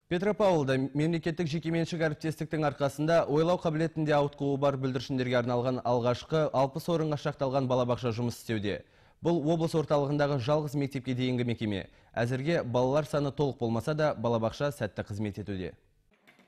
Петропавлда мемлекеттік жекеменшік әріптестіктің арқасында ойлау қабілетінде ауытқуы бар бүлдіршіндерге арналған алғашқы 60 орынға шақталған балабақша жұмыс істеуде. Бұл облыс орталығындағы жалғыз мектепке дейінгі мекеме. Әзірге балалар саны толық болмаса да балабақша сәтті қызмет етуде.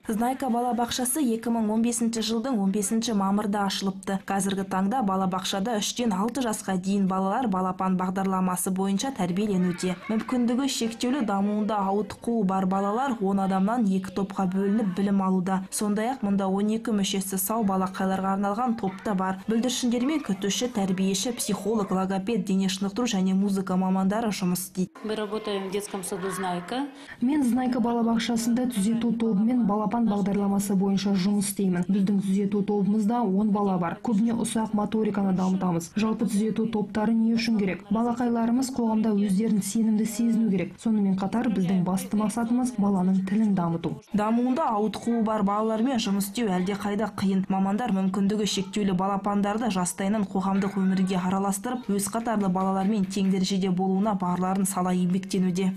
Знайка балабақшасы 2015 жылдың 15 мамырда ашылыпты. Қазіргі таңда балабақшада 3-тен 6 жасқа дейін балалар балапан бағдарламасы бойынша тәрбиеленуде. Мүмкіндігі шектеулі дамуында ауытқуы бар балалар 10 адамнан 2 топқа бөлініп білім алуда. Сондай-ақ мұнда 12 мүшесі сау балақайларға арналған топта бар. Бүлдіршіндермен күтуші, тәрбиеші, психолог, логопед, дене шынықтыру және музыка мамандары жұмыс істейді. Мы работаем в детском саду Знайка. Мен Знайка балабақшасында түзету тобымен балапан бағдарламасы бойынша жұмыс істеймін. Біздің түзету тобымызда 10 бала бар. Көбіне ұсақ моториканы дамытамыз. Жалпы түзету топтары не үшін керек? Балақайларымыз қоғамда өздерін сенімді сезіну керек. Сонымен қатар біздің басты мақсатымыз баланың тілін дамыту. Дамуында ауытқуы бар балалармен жұмыс істеу әлде қайда қиын. Мамандар мүмкіндігі шектеулі балапандарды жастайынан қоғамдық өмірге араластырып, өз қатарлы балалармен тең дәрежеде болуына барларын сала еңбектенуде.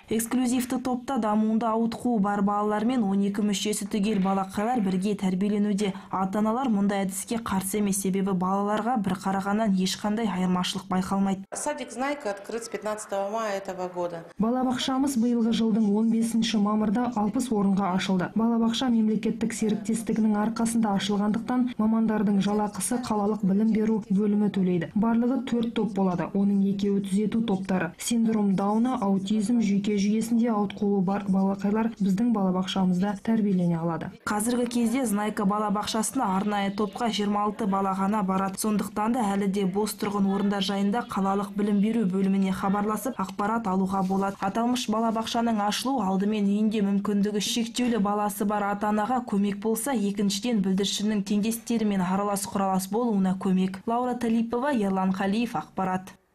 Эксклюзивті топта дамуында ауытқуы бар балалармен 12 мүшесі түгел балақайлар бірге тәрбиеленуде. Ата-аналар мұндай әдіске қарсы емес, себебі балаларға бір қарағаннан ешқандай айырмашылық байқалмайды. Садик Знайка открыт с 15 мая этого года. Балабақшамыз биылғы жылдың 15 мамырда 60 орынға ашылды. Балабақша мемлекеттік серіктестігінің арқасында ашылғандықтан мамандардың жалақысы қалалық білім беру бөлімі төлейді. Барлығы 4 топ болады. Оның екеуі түзету топтары. Синдром Дауна, аутизм, жүйке жүйесінде ауытқуы бар балақайлар біздің балабақшамызда тәрбиелене алады. Қазіргі кезде Знайка балабақшасына арнайы топқа 26 бала ғана барады. Сондықтан да әлі де бос тұрғын орындар жайында қалалық білім беру бөліміне хабарласып, ақпарат алуға болады. Аталмыш балабақшаның ашылу алдымен үйінде мүмкіндігі шектеулі баласы бар ата-анаға көмек болса, екіншіден бүлдіршіннің теңдестерімен аралас-құралас болуына көмек. Лаура Талипова, Ерлан Қалиев, ақпарат.